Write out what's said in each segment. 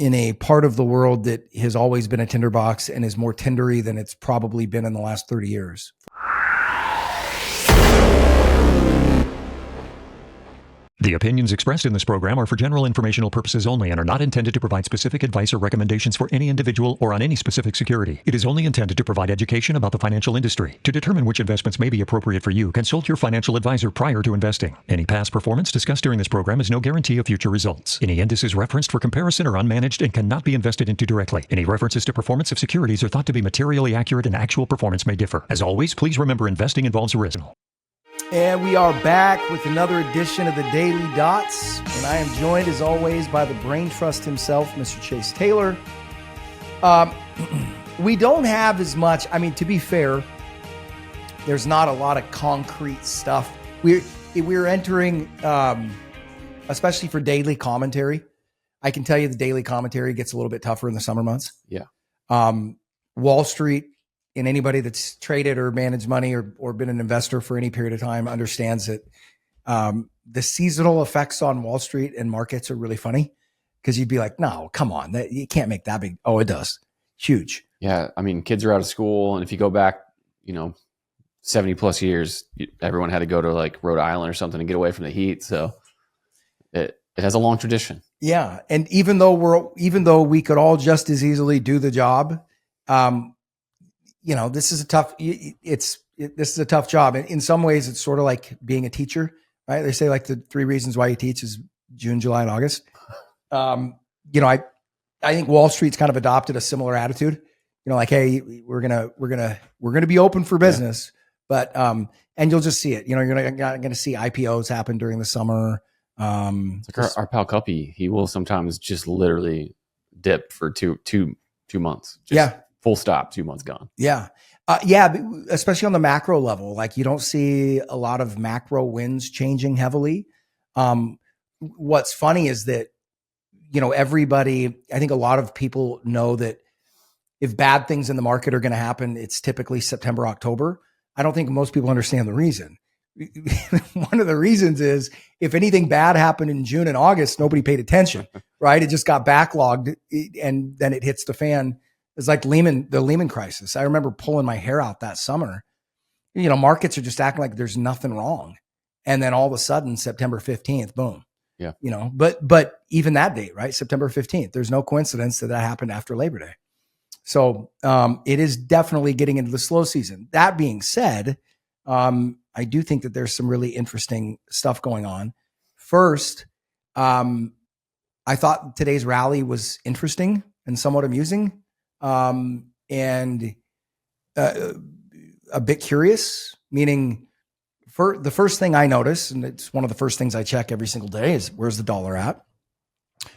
in a part of the world that has always been a tinderbox and is more tindery than it's probably been in the last 30 years. The opinions expressed in this program are for general informational purposes only and are not intended to provide specific advice or recommendations for any individual or on any specific security. It is only intended to provide education about the financial industry. To determine which investments may be appropriate for you, consult your financial advisor prior to investing. Any past performance discussed during this program is no guarantee of future results. Any indices referenced for comparison are unmanaged and cannot be invested into directly. Any references to performance of securities are thought to be materially accurate and actual performance may differ. As always, please remember investing involves risk. And we are back with another edition of the Daily Dots. And I am joined, as always, by the brain trust himself, Mr. Chase Taylor. We don't have as much. I mean, to be fair, there's not a lot of concrete stuff. We're entering, especially for daily commentary. I can tell you the daily commentary gets a little bit tougher in the summer months. Yeah. Wall Street, and anybody that's traded or managed money or been an investor for any period of time understands that the seasonal effects on Wall Street and markets are really funny, because you'd be like, no, come on, you can't make that big. Oh, it does. Huge. Yeah. I mean, kids are out of school. And if you go back, 70 plus years, everyone had to go to like Rhode Island or something to get away from the heat. So it has a long tradition. Yeah. And even though we could all just as easily do the job, this is a tough, this is a tough job. And in some ways it's sort of like being a teacher, right? They say like the 3 reasons why you teach is June, July, and August. I think Wall Street's kind of adopted a similar attitude, like, hey, we're going to be open for business, but, and you'll just see it, you're not going to see IPOs happen during the summer. It's like our pal Cuppy, he will sometimes just literally dip for two months. Full stop, 2 months gone. Yeah. Especially on the macro level. Like, you don't see a lot of macro winds changing heavily. What's funny is that, everybody, I think a lot of people know that if bad things in the market are going to happen, it's typically September, October. I don't think most people understand the reason. One of the reasons is if anything bad happened in June and August, nobody paid attention, right? It just got backlogged and then it hits the fan. It's like the Lehman crisis. I remember pulling my hair out that summer. Markets are just acting like there's nothing wrong. And then all of a sudden, September 15th, boom. Yeah. But even that date, right? September 15th, there's no coincidence that happened after Labor Day. So it is definitely getting into the slow season. That being said, I do think that there's some really interesting stuff going on. First, I thought today's rally was interesting and somewhat amusing. And a bit curious, meaning the first thing I notice, and it's one of the first things I check every single day, is where's the dollar at?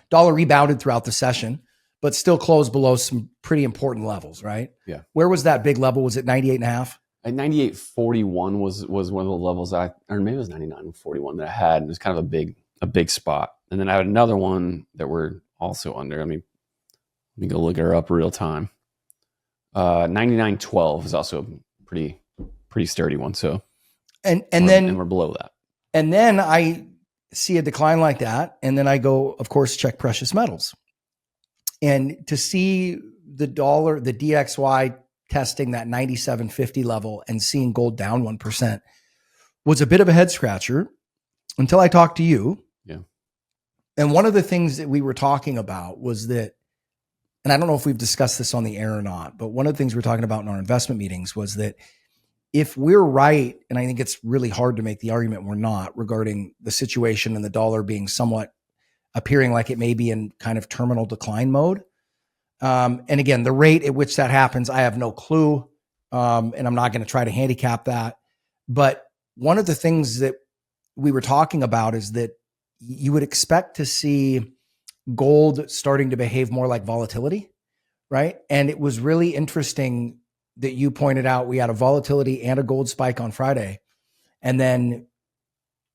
Dollar rebounded throughout the session, but still closed below some pretty important levels, right? Yeah. Where was that big level? Was it 98.5? At 98.41 was one of the levels or maybe it was 99.41 that I had. And it was kind of a big spot. And then I had another one that we're also under. I mean, let me go look her up real time. 99.12 is also a pretty sturdy one. So, and we're below that. And then I see a decline like that, and then I go, of course, check precious metals, and to see the dollar, the DXY testing that 97.50 level and seeing gold down 1% was a bit of a head scratcher until I talked to you. Yeah. And one of the things that we were talking about was that, and I don't know if we've discussed this on the air or not, but one of the things we're talking about in our investment meetings was that if we're right, and I think it's really hard to make the argument we're not, regarding the situation and the dollar being somewhat appearing like it may be in kind of terminal decline mode. And again, the rate at which that happens, I have no clue. And I'm not going to try to handicap that. But one of the things that we were talking about is that you would expect to see gold starting to behave more like volatility, right? And it was really interesting that you pointed out we had a volatility and a gold spike on Friday. And then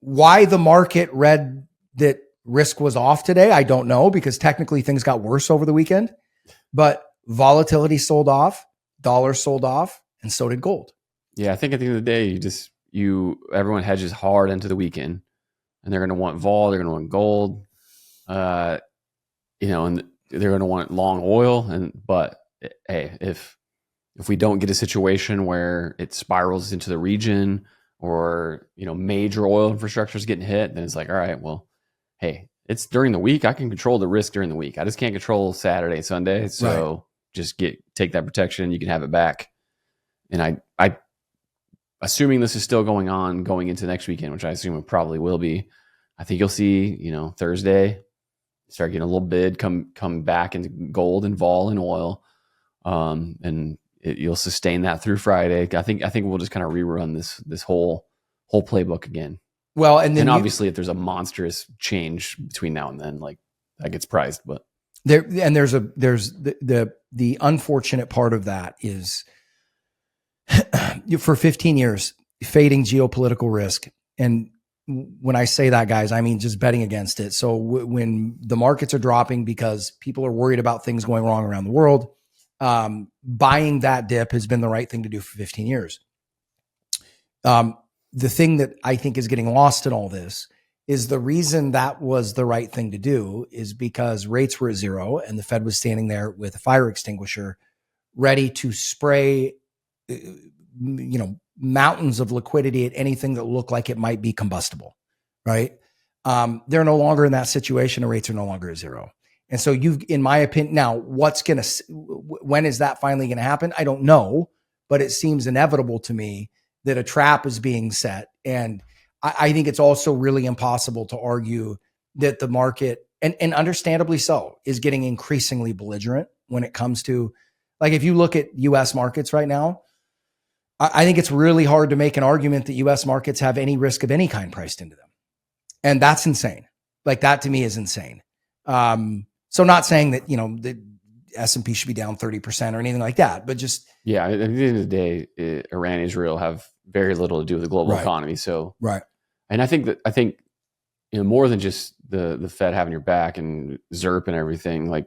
why the market read that risk was off today, I don't know, because technically things got worse over the weekend. But volatility sold off, dollar sold off, and so did gold. Yeah, I think at the end of the day, everyone hedges hard into the weekend, and they're going to want vol, they're going to want gold, and they're going to want long oil, but hey, if we don't get a situation where it spirals into the region, or major oil infrastructure is getting hit, then it's like, all right, well, hey, it's during the week. I can control the risk during the week. I just can't control Saturday, Sunday. So Right. just take that protection. You can have it back. And I assuming this is still going on going into next weekend, which I assume it probably will be. I think you'll see, Thursday start getting a little bid come back into gold and vol and oil, and you'll sustain that through Friday. I think we'll just kind of rerun this whole playbook again. Well, and then obviously, if there's a monstrous change between now and then, like, that gets priced. But there's the unfortunate part of that is for 15 years fading geopolitical risk. And when I say that, guys, I mean just betting against it. So when the markets are dropping because people are worried about things going wrong around the world, buying that dip has been the right thing to do for 15 years. The thing that I think is getting lost in all this is the reason that was the right thing to do is because rates were at zero and the Fed was standing there with a fire extinguisher ready to spray, mountains of liquidity at anything that looked like it might be combustible, right? They're no longer in that situation. The rates are no longer at zero. And so in my opinion, now when is that finally going to happen? I don't know, but it seems inevitable to me that a trap is being set. And I think it's also really impossible to argue that the market, and understandably so, is getting increasingly belligerent when it comes to, like, if you look at US markets right now, I think it's really hard to make an argument that US markets have any risk of any kind priced into them. And that's insane. Like, that to me is insane. So not saying that, the S&P should be down 30% or anything like that, but just. Yeah, at the end of the day, Iran and Israel have very little to do with the global economy. So, right. And I think more than just the Fed having your back and ZERP and everything, like,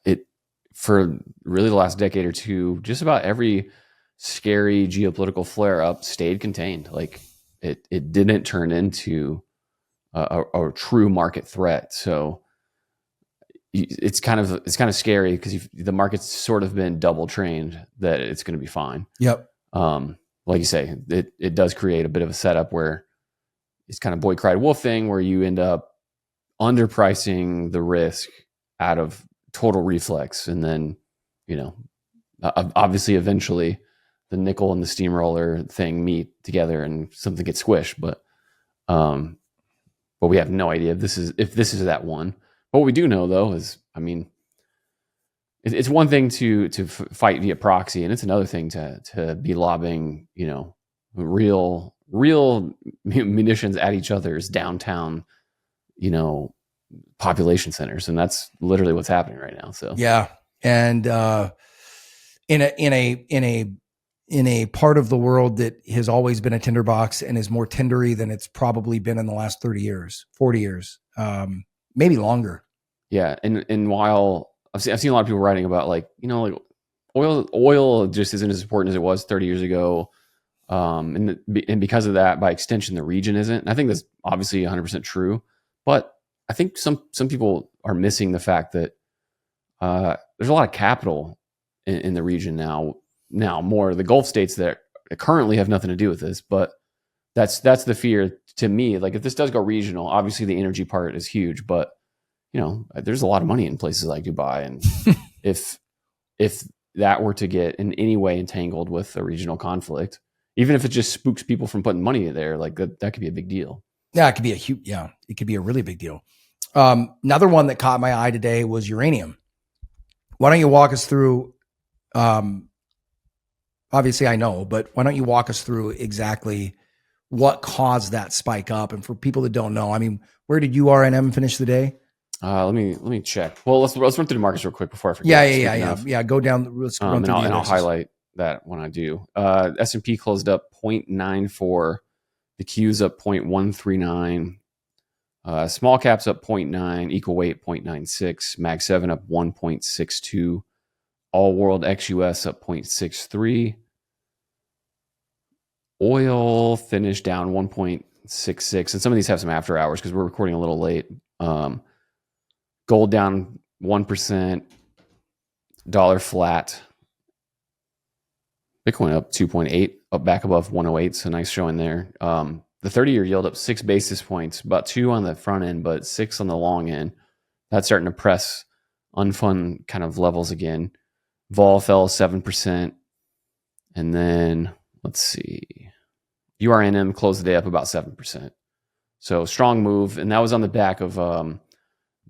it, for really the last decade or two, just about every scary geopolitical flare up stayed contained. Like, it didn't turn into a true market threat. So it's kind of scary because the market's sort of been double trained that it's going to be fine. Yep. Like you say, it does create a bit of a setup where it's kind of boy cried wolf thing, where you end up underpricing the risk out of total reflex. And then, obviously eventually the nickel and the steamroller thing meet together and something gets squished. But we have no idea if this is that one. What we do know, though, is, I mean, it's one thing to fight via proxy, and it's another thing to be lobbing, real munitions at each other's downtown, population centers, and that's literally what's happening right now. So yeah, and in a part of the world that has always been a tinderbox and is more tindery than it's probably been in the last 30 years, 40 years, maybe longer. Yeah, and while I've seen a lot of people writing about, like, oil just isn't as important as it was 30 years ago, and because of that, by extension, the region isn't. And I think that's obviously 100% true, but I think some people are missing the fact that there's a lot of capital in the region now. Now, more the Gulf states that currently have nothing to do with this, but that's the fear to me. Like, if this does go regional, obviously the energy part is huge, but there's a lot of money in places like Dubai, and if that were to get in any way entangled with a regional conflict, even if it just spooks people from putting money there, like that could be a big deal. Yeah, it could be it could be a really big deal. Another one that caught my eye today was uranium. Why don't you walk us through? Obviously, I know, but why don't you walk us through exactly what caused that spike up? And for people that don't know, I mean, where did URNM finish the day? Let me check. Well, let's run through the markets real quick before I forget. Yeah. Go down. Let's run through and I'll highlight that when I do. S&P closed up 0.94. The Q's up 0.139. Small caps up 0.9. Equal weight 0.96. Mag 7 up 1.62. All world ex-US up 0.63. Oil finished down 1.66. And some of these have some after hours because we're recording a little late. Gold down 1%, dollar flat. Bitcoin up 2.8, up back above 108. So nice showing there. The 30-year yield up 6 basis points, about 2 on the front end, but 6 on the long end. That's starting to press unfun kind of levels again. Vol fell 7%. And then let's see. URNM closed the day up about 7%. So strong move. And that was on the back of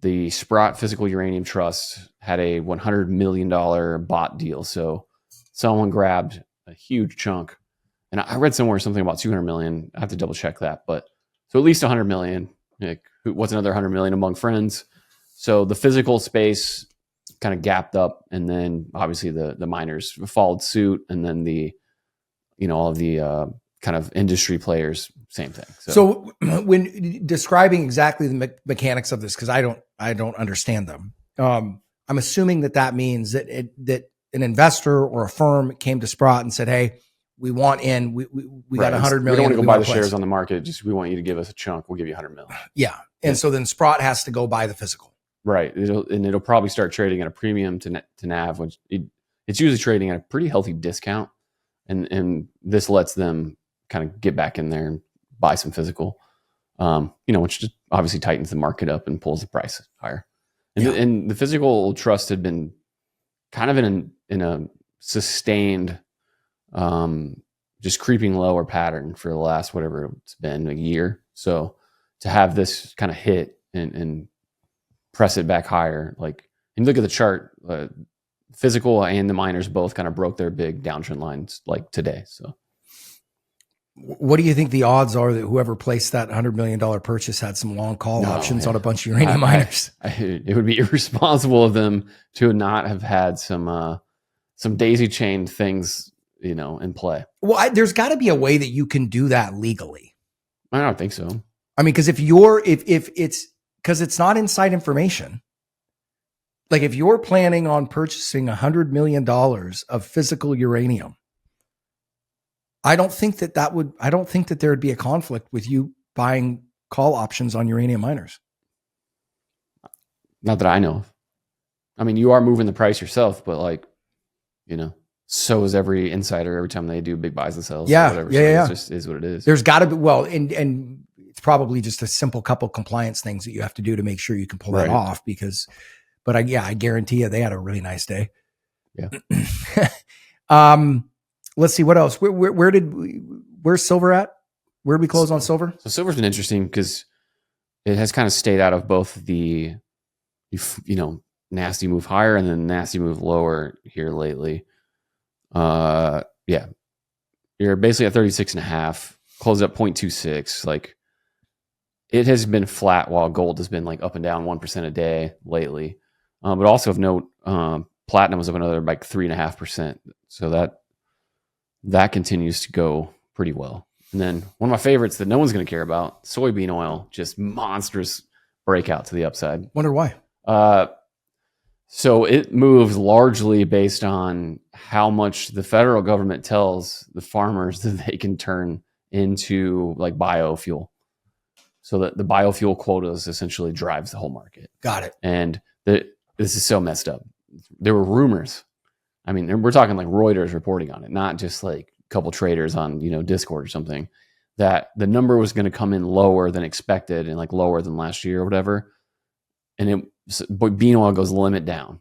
the Sprott Physical Uranium Trust had a $100 million bot deal. So someone grabbed a huge chunk. And I read somewhere something about 200 million. I have to double check that. But so at least 100 million. Like, what's another 100 million among friends? So the physical space kind of gapped up. And then obviously the miners followed suit. And then all of the kind of industry players, same thing. So when describing exactly the mechanics of this, because I don't understand them, I'm assuming that means that that an investor or a firm came to Sprott and said, "Hey, we want in. We got 100 million. We don't want to go buy the shares on the market. Just we want you to give us a chunk. We'll give you 100 million." Yeah, and so then Sprott has to go buy the physical. Right, it'll probably start trading at a premium to NAV, which it's usually trading at a pretty healthy discount, and this lets them kind of get back in there and buy some physical, which just obviously tightens the market up and pulls the price higher. And the physical trust had been kind of in a sustained, just creeping lower pattern for the last, whatever it's been, a year. So to have this kind of hit and press it back higher, like, and look at the chart, physical and the miners both kind of broke their big downtrend lines like today. So what do you think the odds are that whoever placed that $100 million purchase had some long call options on a bunch of uranium miners? It would be irresponsible of them to not have had some daisy chained things, in play. Well, there's got to be a way that you can do that legally. I don't think so. I mean, because if it's because it's not inside information. Like if you're planning on purchasing $100 million of physical uranium, I don't think that there would be a conflict with you buying call options on uranium miners. Not that I know of. I mean, you are moving the price yourself, but so is every insider every time they do big buys and sells. Yeah. Or whatever. Yeah. It just is what it is. There's got to be, and it's probably just a simple couple compliance things that you have to do to make sure you can pull that off but I guarantee you they had a really nice day. Yeah. Let's see what else. Where's silver at? Where did we close on silver? So silver's been interesting because it has kind of stayed out of both the, nasty move higher and then nasty move lower here lately. You're basically at 36.5, closed up 0.26. Like it has been flat while gold has been like up and down 1% a day lately. But also of note, platinum was up another like 3.5%. So that continues to go pretty well. And then one of my favorites that no one's going to care about, soybean oil, just monstrous breakout to the upside. Wonder why. So it moves largely based on how much the federal government tells the farmers that they can turn into like biofuel. So that the biofuel quotas essentially drives the whole market. Got it. And this is so messed up. There were rumors. I mean, we're talking like Reuters reporting on it, not just like a couple traders on, Discord or something, that the number was going to come in lower than expected and like lower than last year or whatever. And bean oil goes limit down.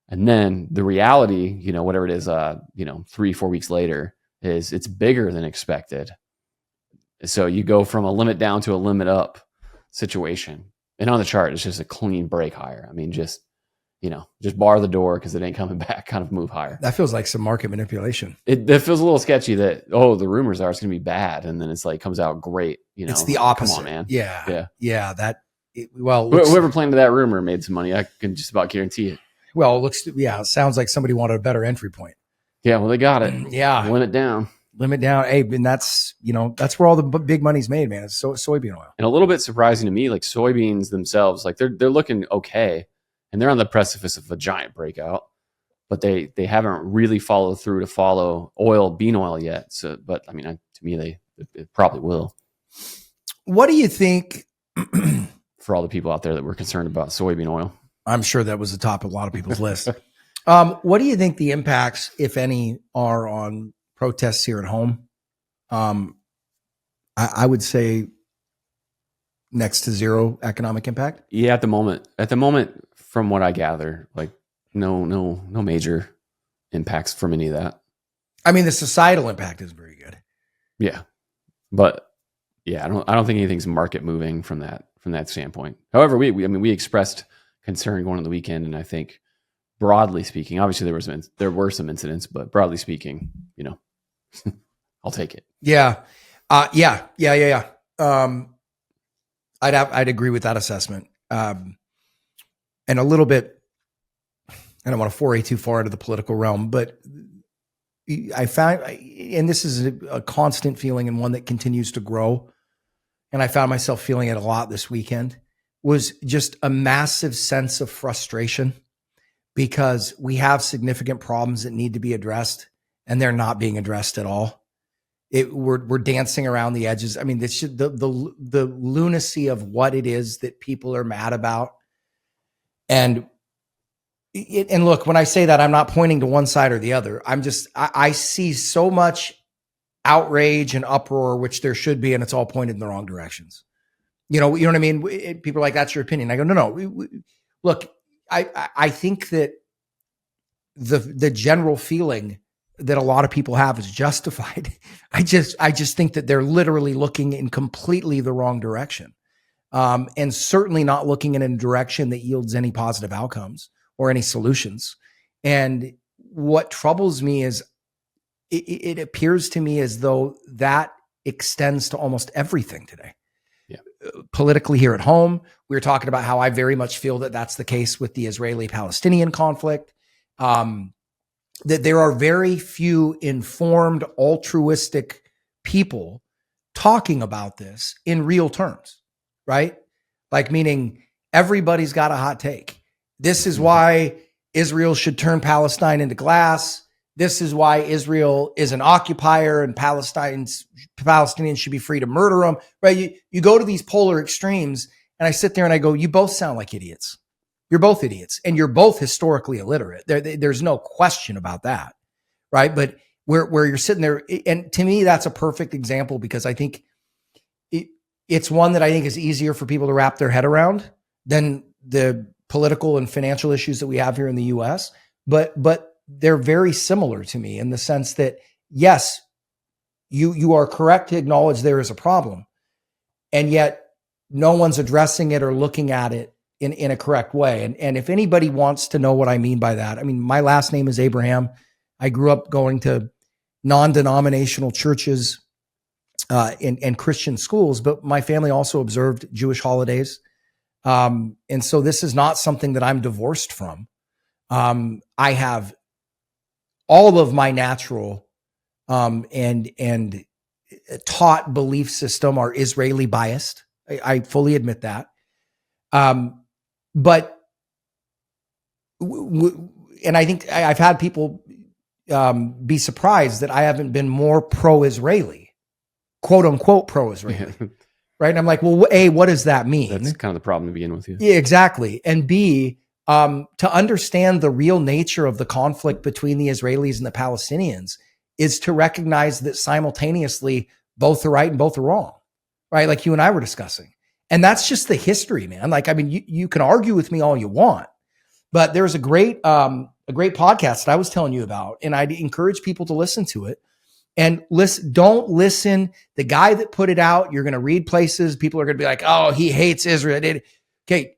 And then the reality, whatever it is, 3-4 weeks later is it's bigger than expected. So you go from a limit down to a limit up situation. And on the chart, it's just a clean break higher. I mean, just bar the door because it ain't coming back, kind of move higher. That feels like some market manipulation. It feels a little sketchy that, the rumors are it's going to be bad. And then it's like, comes out great. It's the opposite. Come on, man. Yeah. Whoever planted that rumor made some money. I can just about guarantee it. Well, it sounds like somebody wanted a better entry point. Yeah. Well, they got it. Yeah. Limit down. Hey, and that's where all the big money's made, man. It's soybean oil. And a little bit surprising to me, like soybeans themselves, like they're looking okay. And they're on the precipice of a giant breakout, but they haven't really followed through to follow bean oil yet. So, but I mean, to me, it probably will. What do you think? For all the people out there that were concerned about soybean oil. I'm sure that was the top of a lot of people's list. What do you think the impacts, if any, are on protests here at home? I would say next to zero economic impact. Yeah, at the moment, from what I gather, like no major impacts from any of that. I mean, the societal impact is very good. Yeah, but yeah, I don't think anything's market moving from that standpoint. However, we expressed concern going on the weekend, and I think broadly speaking, obviously there were some incidents, but broadly speaking, I'll take it. Yeah. Yeah. I'd agree with that assessment. And a little bit, I don't want to foray too far into the political realm, but I found, and this is a constant feeling and one that continues to grow, and I found myself feeling it a lot this weekend, was just a massive sense of frustration because we have significant problems that need to be addressed and they're not being addressed at all. We're dancing around the edges. I mean, the lunacy of what it is that people are mad about. And look, when I say that, I'm not pointing to one side or the other. I see so much outrage and uproar, which there should be, and it's all pointed in the wrong directions. You know what I mean? People are like, that's your opinion. I go, no. Look, I think that the general feeling that a lot of people have is justified. I just think that they're literally looking in completely the wrong direction, and certainly not looking in a direction that yields any positive outcomes or any solutions. And what troubles me is it appears to me as though that extends to almost everything today. Yeah. Politically here at home, we were talking about how I very much feel that that's the case with the Israeli-Palestinian conflict. That there are very few informed, altruistic people talking about this in real terms, right? Like, meaning everybody's got a hot take. This is why Israel should turn Palestine into glass. This is why Israel is an occupier and Palestinians should be free to murder them, right? You go to these polar extremes, and I sit there and I go, you both sound like idiots. You're both idiots, and you're both historically illiterate. There's no question about that, right? But where you're sitting there, and to me, that's a perfect example because I think it's one that I think is easier for people to wrap their head around than the political and financial issues that we have here in the U.S. But they're very similar to me in the sense that, yes, you are correct to acknowledge there is a problem, and yet no one's addressing it or looking at it in a correct way. And if anybody wants to know what I mean by that, I mean, my last name is Abraham. I grew up going to non-denominational churches and Christian schools, but my family also observed Jewish holidays. And so this is not something that I'm divorced from. I have all of my natural and taught belief system are Israeli biased. I fully admit that. But and I think I've had people be surprised that I haven't been more pro-Israeli, quote unquote pro-Israeli, right? And I'm like, well, A, what does that mean? That's kind of the problem to begin with. Yeah, exactly. And B, to understand the real nature of the conflict between the Israelis and the Palestinians is to recognize that simultaneously both are right and both are wrong, right? Like you and I were discussing. And that's just the history, man. Like, I mean, you can argue with me all you want, but there's a great podcast that I was telling you about, and I'd encourage people to listen to it. And don't listen. The guy that put it out, you're going to read places. People are going to be like, oh, he hates Israel. Okay.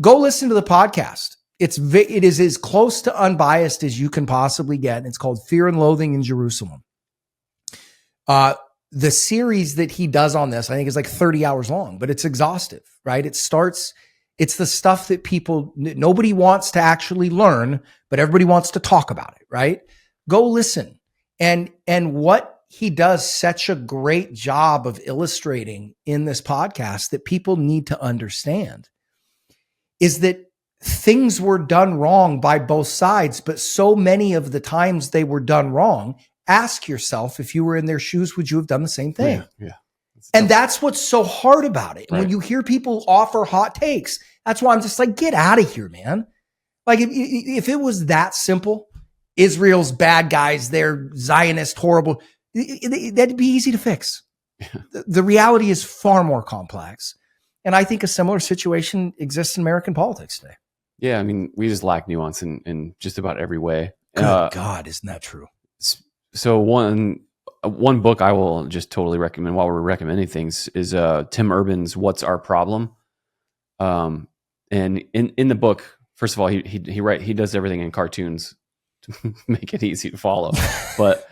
Go listen to the podcast. It is as close to unbiased as you can possibly get. And it's called Fear and Loathing in Jerusalem. The series that he does on this, I think, is like 30 hours long, but it's exhaustive, right? It's the stuff that nobody wants to actually learn, but everybody wants to talk about it, right? Go listen. And what he does such a great job of illustrating in this podcast that people need to understand is that things were done wrong by both sides, but so many of the times they were done wrong, ask yourself, if you were in their shoes, would you have done the same thing? Yeah. And that's what's so hard about it. Right. When you hear people offer hot takes, That's why I'm just like, get out of here, man. Like if it was that simple, Israel's bad guys, they're Zionist, horrible, that'd be easy to fix. The reality is far more complex. And I think a similar situation exists in American politics today. Yeah, I mean, we just lack nuance in just about every way. Good God, isn't that true? So one book I will just totally recommend while we're recommending things is Tim Urban's "What's Our Problem." And in the book, first of all, he does everything in cartoons to make it easy to follow, but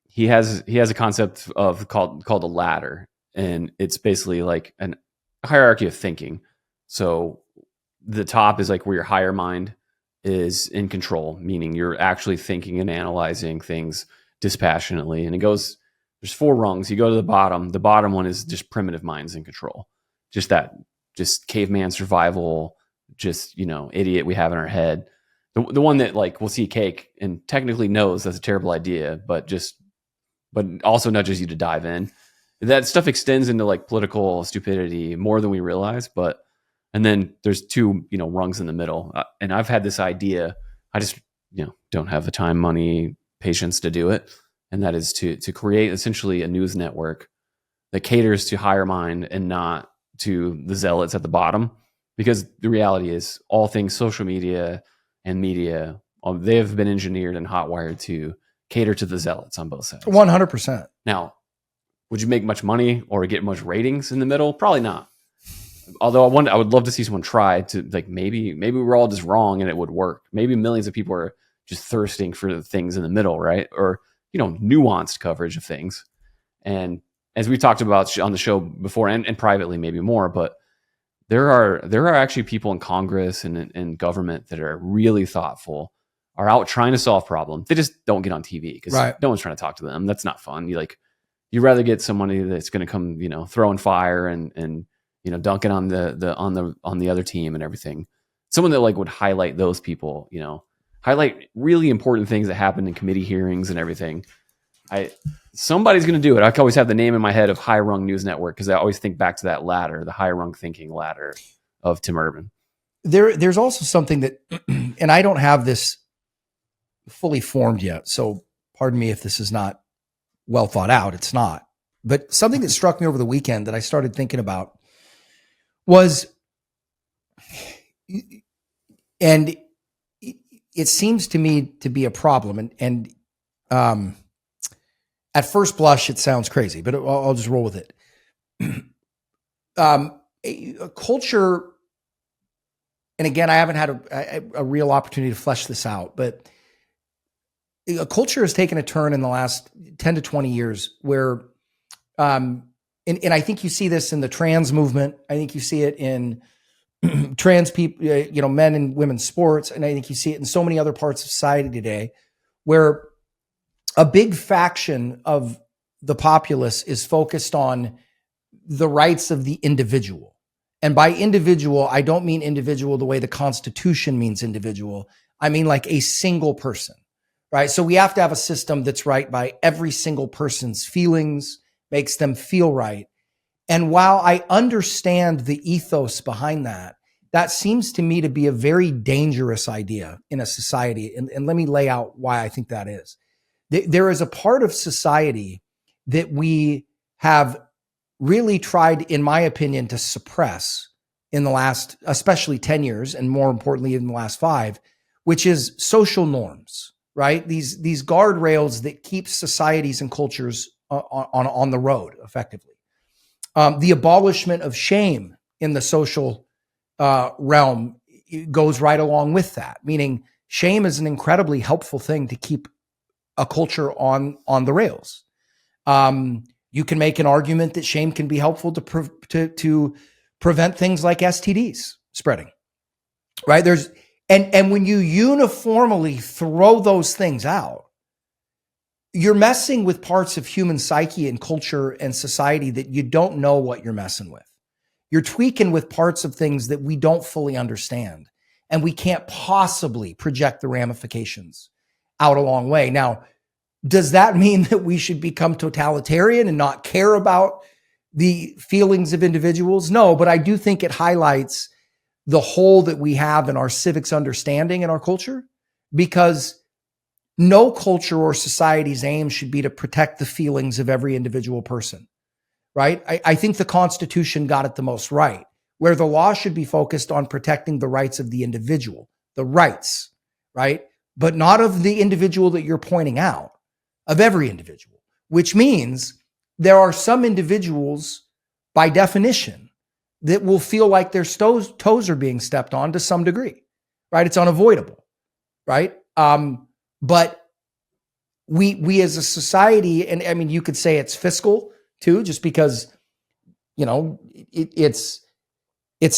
he has a concept of called a ladder, and it's basically like a hierarchy of thinking. So the top is like where your higher mind is in control, meaning you're actually thinking and analyzing things dispassionately. And there's 4 rungs. You go to the bottom. The bottom one is just primitive minds in control. Just caveman survival, just, idiot we have in our head. The one that like will see cake and technically knows that's a terrible idea, but also nudges you to dive in. That stuff extends into like political stupidity more than we realize, and then there's 2, rungs in the middle. And I've had this idea. I just, don't have the time, money, patience to do it. And that is to create essentially a news network that caters to higher mind and not to the zealots at the bottom. Because the reality is all things social media and media, they have been engineered and hotwired to cater to the zealots on both sides. 100%. Now, would you make much money or get much ratings in the middle? Probably not. Although I would love to see someone try to, like, maybe we're all just wrong and it would work. Maybe millions of people are just thirsting for the things in the middle, right? Or, nuanced coverage of things. And as we talked about on the show before and privately, maybe more, but there are actually people in Congress and in government that are really thoughtful, are out trying to solve problems. They just don't get on TV because no one's trying to talk to them. That's not fun. You'd rather get somebody that's going to come, throwing fire and dunking on the other team and everything. Someone that like would highlight those people, highlight really important things that happen in committee hearings and everything. Somebody's going to do it. I can always have the name in my head of High Rung News Network because I always think back to that ladder, the high rung thinking ladder of Tim Urban. There's also something that, and I don't have this fully formed yet, so pardon me if this is not well thought out. It's not. But something that struck me over the weekend that I started thinking about was, and it seems to me to be a problem, and at first blush, it sounds crazy, but I'll just roll with it. A culture, and again, I haven't had a real opportunity to flesh this out, but a culture has taken a turn in the last 10 to 20 years where, and I think you see this in the trans movement. I think you see it in trans people, men and women's sports. And I think you see it in so many other parts of society today where a big faction of the populace is focused on the rights of the individual. And by individual, I don't mean individual the way the Constitution means individual. I mean like a single person, right? So we have to have a system that's right by every single person's feelings, makes them feel right. And while I understand the ethos behind that, that seems to me to be a very dangerous idea in a society. And let me lay out why I think that is. There is a part of society that we have really tried, in my opinion, to suppress in the last, especially 10 years, and more importantly, in the last 5, which is social norms, right? These guardrails that keep societies and cultures on the road effectively. The abolishment of shame in the social realm goes right along with that, meaning shame is an incredibly helpful thing to keep a culture on the rails. You can make an argument that shame can be helpful to prevent things like STDs spreading, right? And when you uniformly throw those things out, you're messing with parts of human psyche and culture and society that you don't know what you're messing with. You're tweaking with parts of things that we don't fully understand, and we can't possibly project the ramifications out a long way. Now, does that mean that we should become totalitarian and not care about the feelings of individuals? No, but I do think it highlights the hole that we have in our civics understanding in our culture, because no culture or society's aim should be to protect the feelings of every individual person, right? I think the Constitution got it the most right, where the law should be focused on protecting the rights of the individual, the rights, right? But not of the individual that you're pointing out, of every individual, which means there are some individuals by definition that will feel like their toes are being stepped on to some degree, right? It's unavoidable, right? But we as a society, and I mean, you could say it's fiscal too, just because, you know, it's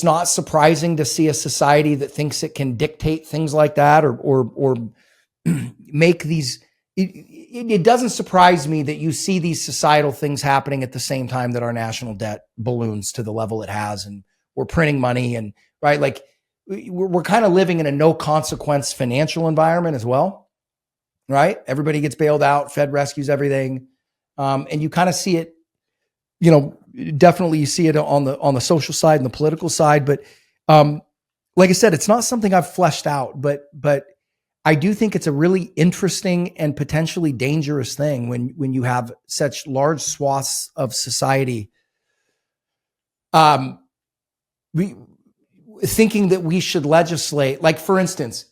not surprising to see a society that thinks it can dictate things like that or make these. It doesn't surprise me that you see these societal things happening at the same time that our national debt balloons to the level it has, and we're printing money, and right, like we're kind of living in a no consequence financial environment as well, right? Everybody gets bailed out, Fed rescues everything, and you kind of see it. You know, definitely you see it on the social side and the political side, but like I said, it's not something I've fleshed out, but I do think it's a really interesting and potentially dangerous thing when you have such large swaths of society thinking that we should legislate. Like, for instance,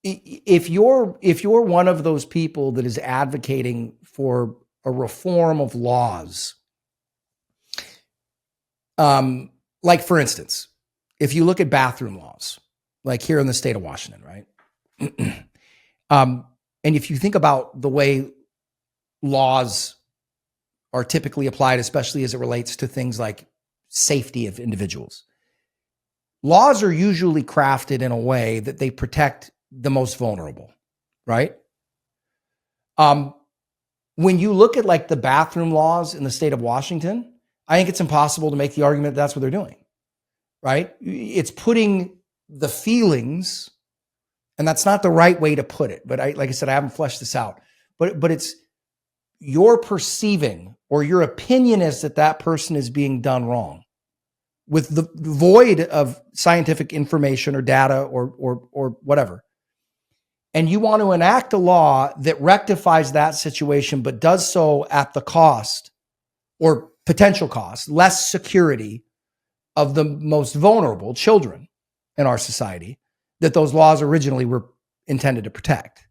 if you're one of those people that is advocating for a reform of laws, like, for instance, if you look at bathroom laws, like here in the state of Washington, right? And if you think about the way laws are typically applied, especially as it relates to things like safety of individuals, laws are usually crafted in a way that they protect the most vulnerable, right? When you look at like the bathroom laws in the state of Washington, I think it's impossible to make the argument that that's what they're doing. Right? It's putting the feelings, and that's not the right way to put it, but like I said, I haven't fleshed this out, but it's your perceiving or your opinion is that person is being done wrong with the void of scientific information or data or whatever. And you want to enact a law that rectifies that situation, but does so at the cost or potential cost, less security of the most vulnerable children in our society that those laws originally were intended to protect,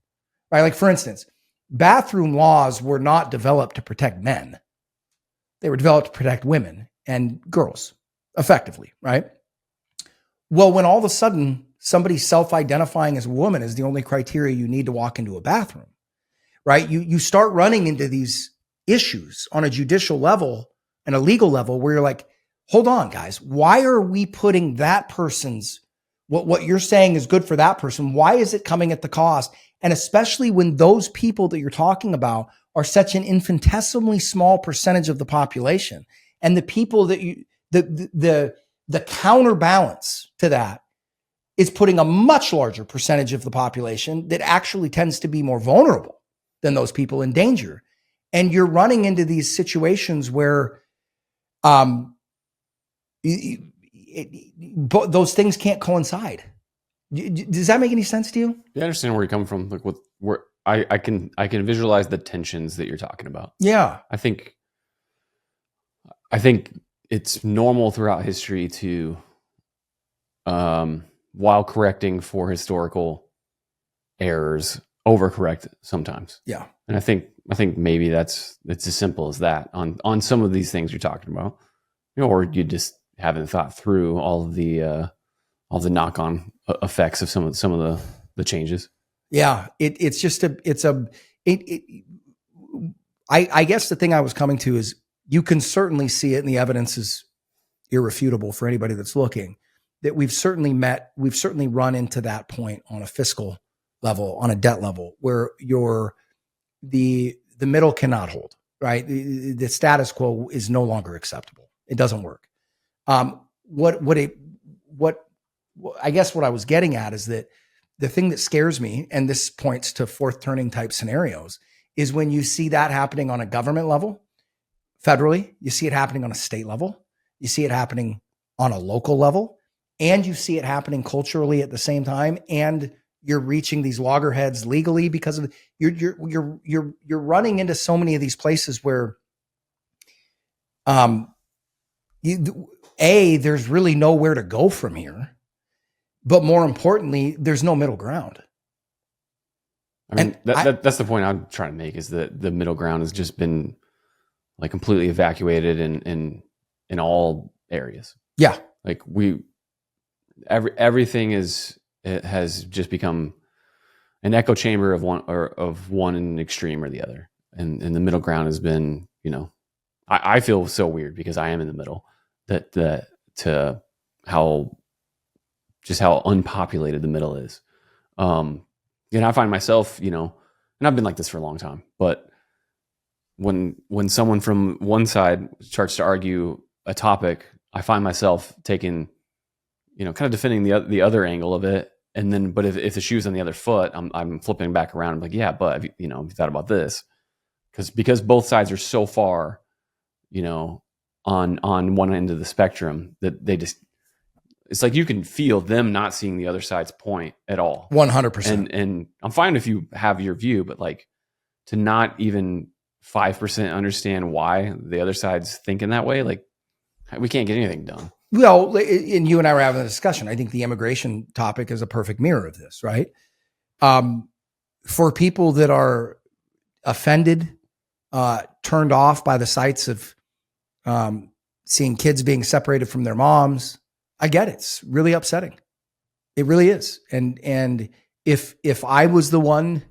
right? Like, for instance, bathroom laws were not developed to protect men. They were developed to protect women and girls effectively, right? Well, when all of a sudden somebody self-identifying as a woman is the only criteria you need to walk into a bathroom, right? You start running into these issues on a judicial level and a legal level where you're like, hold on, guys. Why are we putting that person's, what you're saying is good for that person? Why is it coming at the cost? And especially when those people that you're talking about are such an infinitesimally small percentage of the population, and the people that the counterbalance to that is putting a much larger percentage of the population that actually tends to be more vulnerable than those people in danger. And you're running into these situations where, those things can't coincide. Does that make any sense to you? Yeah, I understand where you're coming from. Like, where I can visualize the tensions that you're talking about. Yeah, I think it's normal throughout history to, while correcting for historical errors, overcorrect sometimes. yeah, And I think maybe it's as simple as that on some of these things you're talking about, you know, or you just haven't thought through all the knock-on effects of some of the changes. yeah. I guess the thing I was coming to is you can certainly see it, and the evidence is irrefutable for anybody that's looking, that we've certainly run into that point on a fiscal level, on a debt level, where the middle cannot hold, right? The status quo is no longer acceptable. It doesn't work. What I guess what I was getting at is that the thing that scares me, and this points to fourth turning type scenarios, is when you see that happening on a government level, federally, you see it happening on a state level, you see it happening on a local level, and you see it happening culturally at the same time. And you're reaching these loggerheads legally because of you're running into so many of these places where, there's really nowhere to go from here, but more importantly, there's no middle ground. I mean, that's the point I'm trying to make, is that the middle ground has just been like completely evacuated in all areas. Yeah. Like everything has just become an echo chamber of one extreme or the other. And the middle ground has been, I feel so weird because I am in the middle, to how unpopulated the middle is. And I find myself, and I've been like this for a long time, but when someone from one side starts to argue a topic, I find myself taking, kind of defending the other angle of it. And then, but if the shoe's on the other foot, I'm flipping back around. I'm like, yeah, but have you thought about this? Because both sides are so far, on one end of the spectrum that it's like you can feel them not seeing the other side's point at all. 100%. And I'm fine if you have your view, but like to not even 5% understand why the other side's thinking that way, like we can't get anything done. Well, and you and I were having a discussion. I think the immigration topic is a perfect mirror of this, right? For people that are offended, turned off by the sights of seeing kids being separated from their moms, I get it. It's really upsetting. It really is. And if I was the one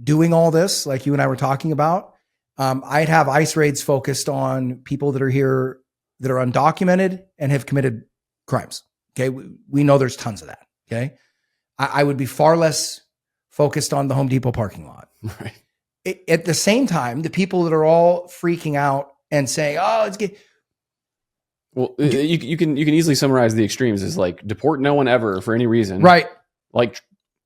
doing all this, like you and I were talking about, I'd have ICE raids focused on people that are here that are undocumented and have committed crimes. Okay. We know there's tons of that. Okay. I would be far less focused on the Home Depot parking lot. Right. At the same time, the people that are all freaking out and saying, oh, it's good. Well, you can easily summarize the extremes as like deport no one ever for any reason. Right. Like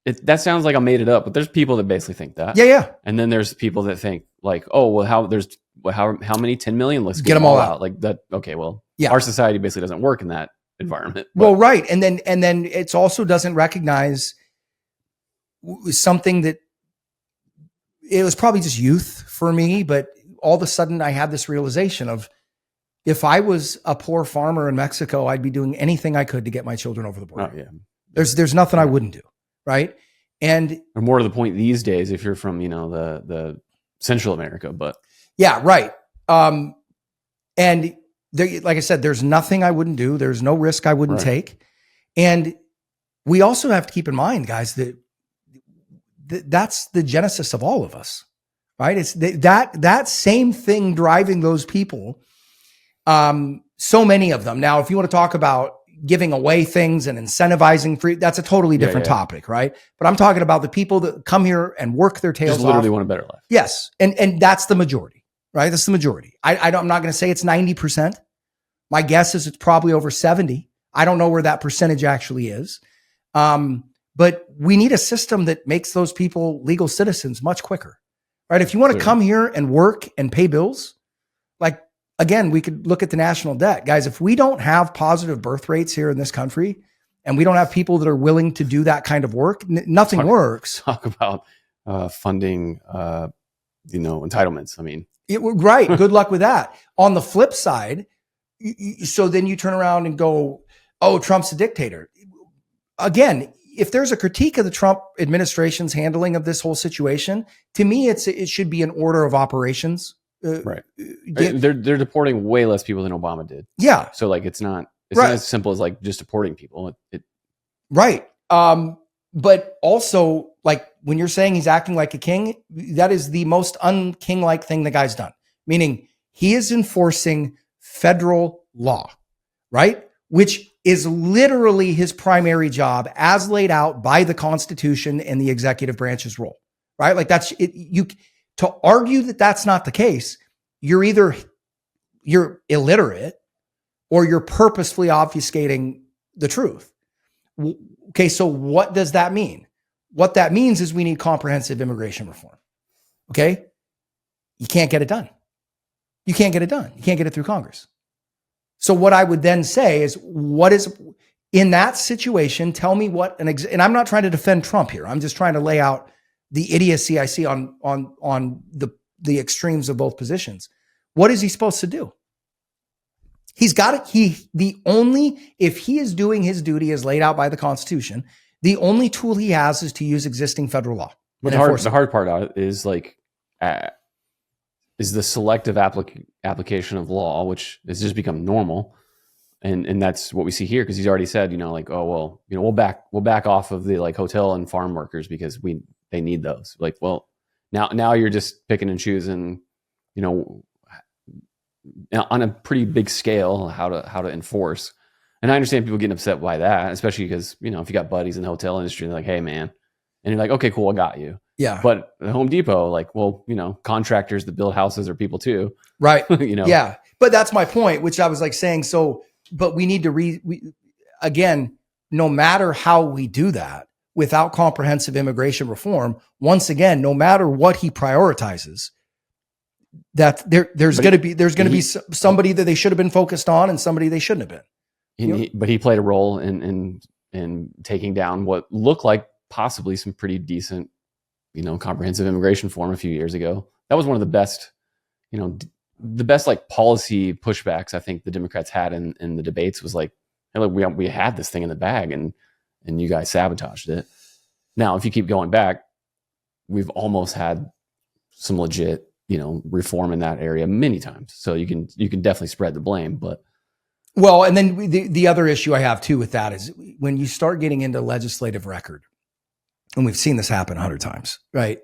that sounds like I made it up, but there's people that basically think that. Yeah. And then there's people that think like, oh, well, how many 10 million? Let's get them all out. Like that. Okay. Well, yeah. Our society basically doesn't work in that environment. Well, right. And then it's also doesn't recognize something that it was probably just youth for me, but all of a sudden I had this realization of, if I was a poor farmer in Mexico, I'd be doing anything I could to get my children over the border. Oh, yeah. There's nothing I wouldn't do. Right. And more to the point these days, if you're from, the Central America, but yeah, right. And there, like I said, there's nothing I wouldn't do. There's no risk I wouldn't take. And we also have to keep in mind, guys, that that's the genesis of all of us, right? It's that same thing driving those people. So many of them. Now, if you want to talk about giving away things and incentivizing free, that's a totally different topic, right? But I'm talking about the people that come here and work their tails off. Just literally want a better life. Yes. And that's the majority, right? That's the majority. I'm not going to say it's 90%. My guess is it's probably over 70. I don't know where that percentage actually is. But we need a system that makes those people legal citizens much quicker, right? If you want to come here and work and pay bills, like, again, we could look at the national debt. Guys, if we don't have positive birth rates here in this country and we don't have people that are willing to do that kind of work, nothing works. Talk about funding, entitlements. I mean, right. Good luck with that. On the flip side, so then you turn around and go, oh, Trump's a dictator. Again, if there's a critique of the Trump administration's handling of this whole situation, to me, it should be an order of operations. Right. They're deporting way less people than Obama did. Yeah. So like, it's not as simple as like just deporting people. Right. But also, like, when you're saying he's acting like a king, that is the most unking-like thing the guy's done. Meaning he is enforcing federal law, right? Which is literally his primary job as laid out by the Constitution and the executive branch's role, right? Like that's it. To argue that that's not the case, you're illiterate or you're purposefully obfuscating the truth. Okay, so what does that mean? What that means is we need comprehensive immigration reform. Okay? You can't get it done. You can't get it done. You can't get it through Congress. So what I would then say is, what is in that situation? Tell me what and I'm not trying to defend Trump here. I'm just trying to lay out the idiocy I see on the extremes of both positions. What is he supposed to do? He's got it. If he is doing his duty as laid out by the Constitution, the only tool he has is to use existing federal law. But the hard part of it is is the selective application of law, which has just become normal. And that's what we see here, because he's already said, we'll back off of the hotel and farm workers because they need those. Now you're just picking and choosing, on a pretty big scale how to enforce. And I understand people getting upset by that, especially because if you got buddies in the hotel industry, they're like, hey man, and you're like, okay, cool, I got you. Yeah. But the Home Depot, contractors that build houses are people too. Right. Yeah. But that's my point, which I was saying. So, but we need to again, no matter how we do that without comprehensive immigration reform, once again, no matter what he prioritizes, that there's going to be somebody that they should have been focused on and somebody they shouldn't have been. But he played a role in taking down what looked like possibly some pretty decent, comprehensive immigration reform a few years ago. That was one of the best, the best policy pushbacks I think the Democrats had in the debates was hey, look, we had this thing in the bag and you guys sabotaged it. Now, if you keep going back, we've almost had some legit, reform in that area many times. So you can definitely spread the blame, but. Well, and then the other issue I have too with that is when you start getting into legislative record, and we've seen this happen 100 times, right?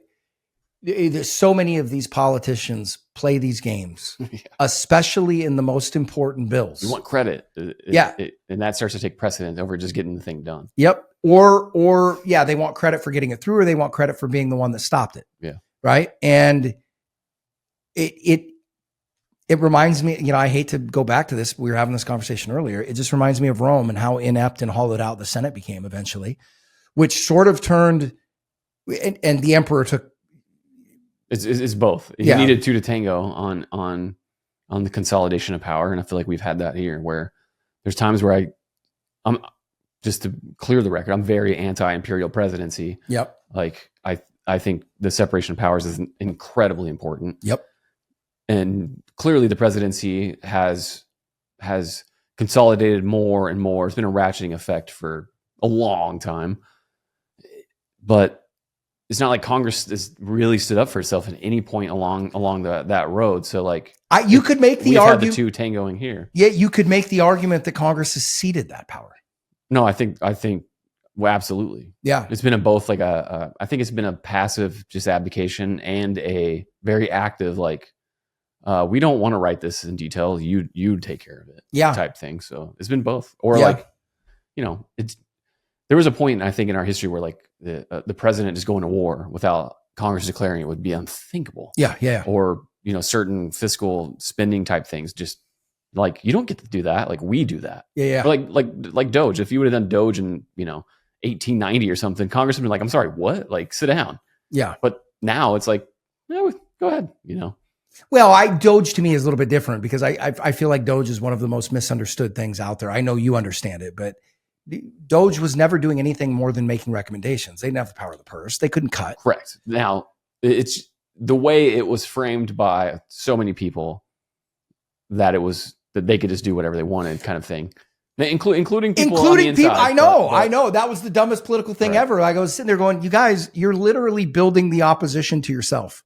There's so many of these politicians play these games, especially in the most important bills. You want credit. And that starts to take precedent over just getting the thing done. Yep. Or they want credit for getting it through, or they want credit for being the one that stopped it. Yeah. Right. And it reminds me, I hate to go back to this. We were having this conversation earlier. It just reminds me of Rome and how inept and hollowed out the Senate became eventually, which sort of turned, and the emperor took. It's both. You needed two to tango on the consolidation of power, and I feel like we've had that here, where there's times where I'm just to clear the record, I'm very anti-imperial presidency. Yep. I think the separation of powers is incredibly important. Yep. And clearly the presidency has consolidated more and more. It's been a ratcheting effect for a long time. But it's not like Congress has really stood up for itself at any point along that road. So you could make the argument, had the two tangoing here. Yeah, you could make the argument that Congress has ceded that power. No, I think well, absolutely. Yeah. It's been I think it's been a passive just abdication and a very active we don't want to write this in detail. You take care of it. Yeah. Type thing. So it's been both. Or there was a point I think in our history where the president just going to war without Congress declaring it would be unthinkable. Yeah. Yeah. Or certain fiscal spending type things, just you don't get to do that. We do that. Yeah. Yeah. Or like Doge. If you would have done Doge in 1890 or something, Congress would be I'm sorry, what? Sit down. Yeah. But now it's no, go ahead. Well, Doge to me is a little bit different because I feel like Doge is one of the most misunderstood things out there. I know you understand it, but Doge was never doing anything more than making recommendations. They didn't have the power of the purse. They couldn't cut. Correct. Now, it's the way it was framed by so many people that they could just do whatever they wanted, kind of thing. Including people on the inside. I know. That was the dumbest political thing ever. I was sitting there going, you guys, you're literally building the opposition to yourself.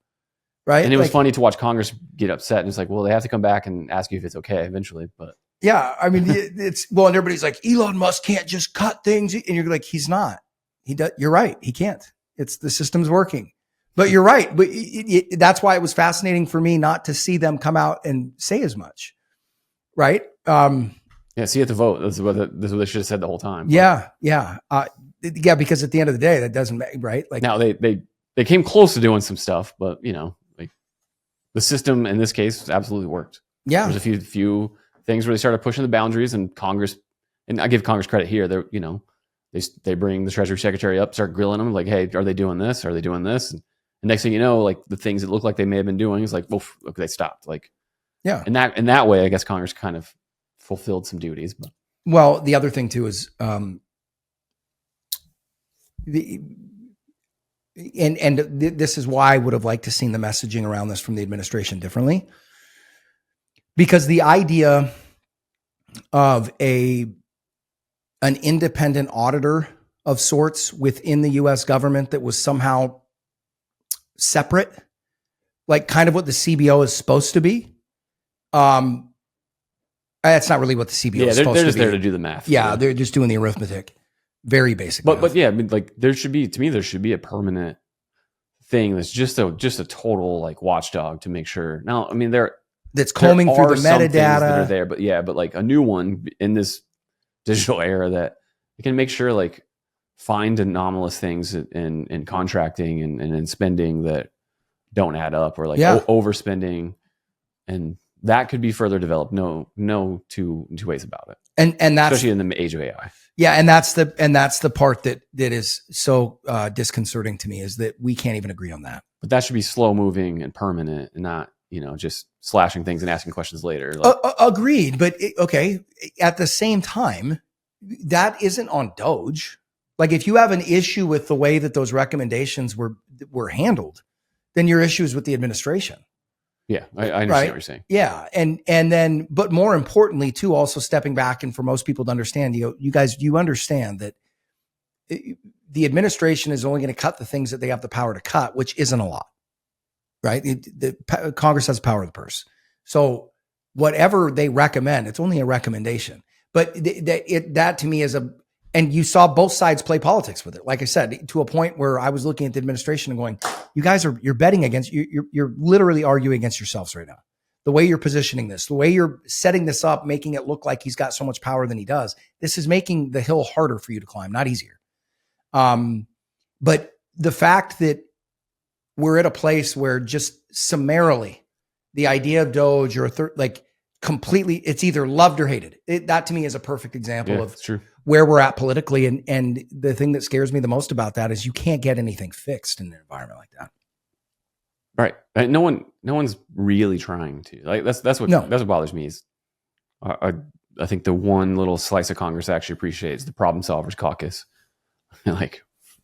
Right. And it was funny to watch Congress get upset. And it's well, they have to come back and ask you if it's okay eventually. But yeah, I mean, and everybody's like, Elon Musk can't just cut things. And you're like, he's not. He does. You're right. He can't. It's the system's working. But you're right. But that's why it was fascinating for me not to see them come out and say as much. Right. See at the vote. This is what they should have said the whole time. Yeah. Yeah. Because at the end of the day, that doesn't make right. Now they came close to doing some stuff, but the system in this case absolutely worked. Yeah. There's a few things where they started pushing the boundaries, and Congress, and I give Congress credit here. They're, they bring the Treasury Secretary up, start grilling them hey, are they doing this? Are they doing this? And the next thing you know, the things that look like they may have been doing is okay, they stopped. Yeah. And that way, I guess Congress kind of fulfilled some duties. But well, the other thing too is this is why I would have liked to seen the messaging around this from the administration differently, because the idea of an independent auditor of sorts within the U.S. government that was somehow separate, like kind of what the CBO is supposed to be. That's not really what the CBO is supposed to be. They're just there to do the math. Yeah, they're just doing the arithmetic. Very basic. But yeah, I mean, like there should be a permanent thing that's just a total like watchdog to make sure. Now, I mean, that's combing through the metadata that are there, but like a new one in this digital era that you can make sure like find anomalous things in contracting and in spending that don't add up, or like overspending, and that could be further developed. No two ways about it. And that's especially in the age of AI. Yeah, and that's the part that is so disconcerting to me, is that we can't even agree on that. But that should be slow moving and permanent, and not just slashing things and asking questions later. Like, agreed, but okay. At the same time, that isn't on Doge. Like if you have an issue with the way that those recommendations were handled, then your issue is with the administration. Yeah, I understand what you're saying. Yeah, and then, but more importantly, too, also stepping back, and for most people to understand, you guys, you understand that the administration is only going to cut the things that they have the power to cut, which isn't a lot, right? Congress has the power of the purse, so whatever they recommend, it's only a recommendation. But that to me is and you saw both sides play politics with it. Like I said, to a point where I was looking at the administration and going, you guys you're betting against, you're literally arguing against yourselves right now. The way you're positioning this, the way you're setting this up, making it look like he's got so much power than he does. This is making the hill harder for you to climb, not easier. But the fact that we're at a place where just summarily the idea of Doge or completely, it's either loved or hated. That to me is a perfect example of where we're at politically. And the thing that scares me the most about that is you can't get anything fixed in an environment like that. Right. No one's really trying to. Like that's what bothers me is I think the one little slice of Congress actually appreciates the problem solvers caucus. And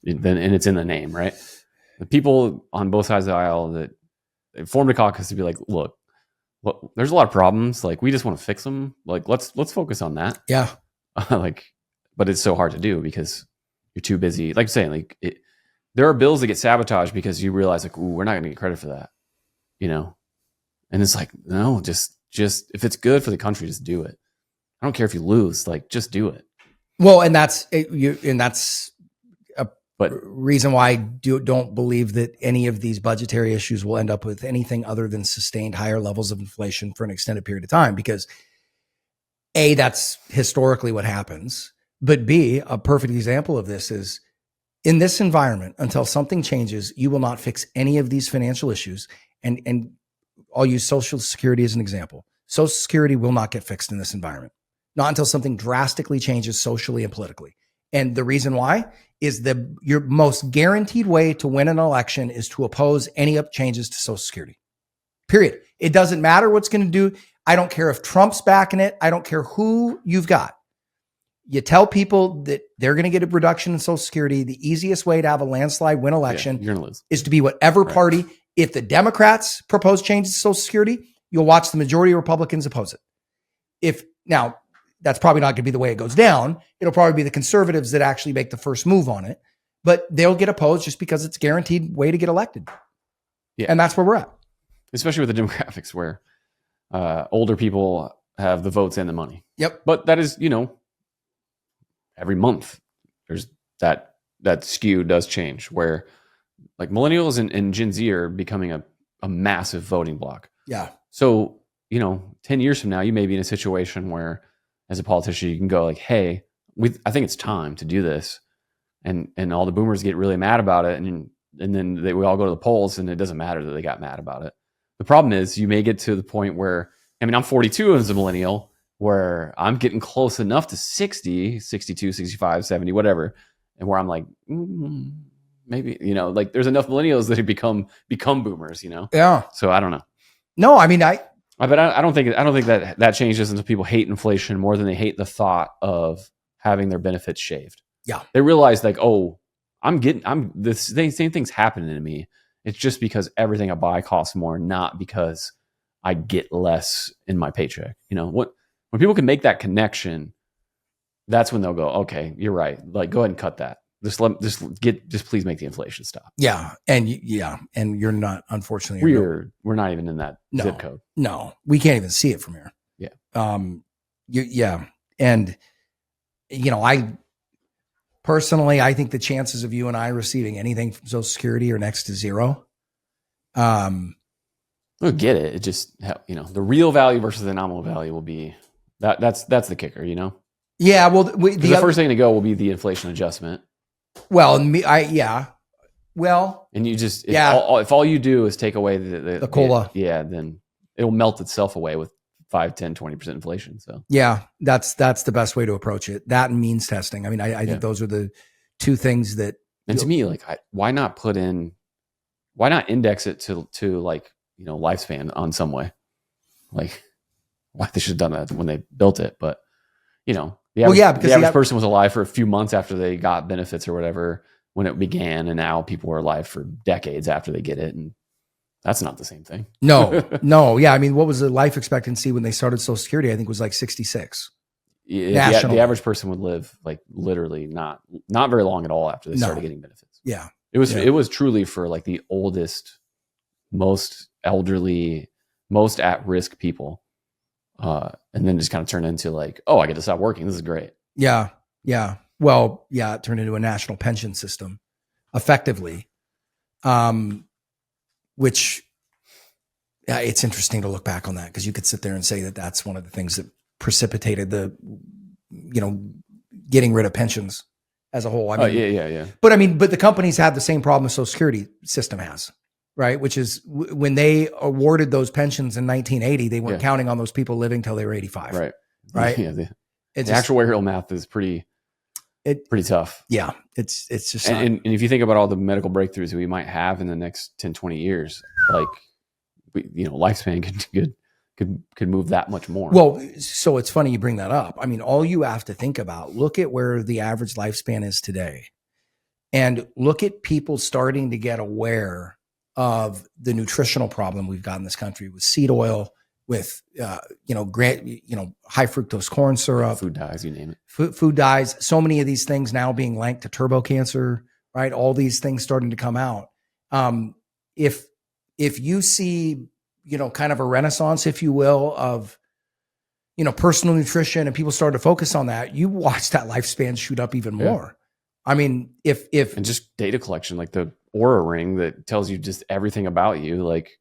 it's in the name, right? The people on both sides of the aisle that formed a caucus to be like, look, there's a lot of problems. Like we just want to fix them. Like let's focus on that. Yeah. But it's so hard to do because you're too busy. Like I'm saying, there are bills that get sabotaged because you realize like, ooh, we're not going to get credit for that, And it's like, no, just if it's good for the country, just do it. I don't care if you lose, like just do it. Well, and that's a reason why I don't believe that any of these budgetary issues will end up with anything other than sustained higher levels of inflation for an extended period of time, because A, that's historically what happens. But B, a perfect example of this is in this environment, until something changes, you will not fix any of these financial issues. And I'll use Social Security as an example. Social Security will not get fixed in this environment, not until something drastically changes socially and politically. And the reason why is your most guaranteed way to win an election is to oppose any changes to Social Security. Period. It doesn't matter what's going to do. I don't care if Trump's backing it. I don't care who you've got. You tell people that they're going to get a reduction in Social Security. The easiest way to have a landslide win election you're gonna lose. Is to be whatever party. If the Democrats propose changes to Social Security, you'll watch the majority of Republicans oppose it. Now, that's probably not going to be the way it goes down. It'll probably be the conservatives that actually make the first move on it, but they'll get opposed just because it's a guaranteed way to get elected. Yeah. And that's where we're at. Especially with the demographics where older people have the votes and the money. Yep. But that is, every month there's that skew does change where like millennials and Gen Z are becoming a massive voting block. Yeah. So, 10 years from now, you may be in a situation where as a politician, you can go like, hey, I think it's time to do this. And all the boomers get really mad about it. And then we all go to the polls and it doesn't matter that they got mad about it. The problem is you may get to the point where, I'm 42 as a millennial, where I'm getting close enough to 60, 62, 65, 70, whatever. And where I'm like, maybe, like there's enough millennials that have become boomers, Yeah. So I don't know. No, But I don't think that changes until people hate inflation more than they hate the thought of having their benefits shaved. Yeah. They realize like, oh, the same thing's happening to me. It's just because everything I buy costs more, not because I get less in my paycheck. When people can make that connection, that's when they'll go, okay, you're right. Like, go ahead and cut that. Just please make the inflation stop. Yeah. And you're not, unfortunately, we're not even in that zip code. No, we can't even see it from here. Yeah. Yeah. And, I personally, I think the chances of you and I receiving anything from Social Security are next to zero. We'll get it. It just, the real value versus the nominal value will be that's the kicker, Yeah. Well, the first thing to go will be the inflation adjustment. Well, yeah. Well, and you just, if all you do is take away the COLA, then it'll melt itself away with 5, 10, 20% inflation. So yeah, that's the best way to approach it. That and means testing. I mean, I think those are the two things that. And to me, like, why not index it to like, lifespan on some way? Like, why they should have done that when they built it, but the average person was alive for a few months after they got benefits or whatever when it began, and now people are alive for decades after they get it, and that's not the same thing. No. Yeah, I mean, what was the life expectancy when they started Social Security? I think it was like 66. Yeah, the average person would live like literally not very long at all after they started getting benefits. Yeah, it was truly for like the oldest, most elderly, most at risk people. And then just kind of turned into like, oh, I get to stop working. This is great. Yeah. Yeah. Well, yeah, it turned into a national pension system effectively. Which it's interesting to look back on that, because you could sit there and say that that's one of the things that precipitated the, getting rid of pensions as a whole. I mean, yeah. But the companies have the same problem the Social Security system has. Right. Which is when they awarded those pensions in 1980, they weren't counting on those people living till they were 85. Right. Yeah. The actuarial math is pretty tough. Yeah. It's just, and if you think about all the medical breakthroughs that we might have in the next 10, 20 years, like, lifespan could move that much more. Well, so it's funny you bring that up. I mean, all you have to think about, look at where the average lifespan is today, and look at people starting to get aware of the nutritional problem we've got in this country with seed oil, with high fructose corn syrup, food dyes, you name it. Food dyes. So many of these things now being linked to turbo cancer, right? All these things starting to come out. If you see, kind of a renaissance, if you will, of personal nutrition, and people start to focus on that, you watch that lifespan shoot up even more. I mean, if and just data collection, like the Aura ring that tells you just everything about you, like,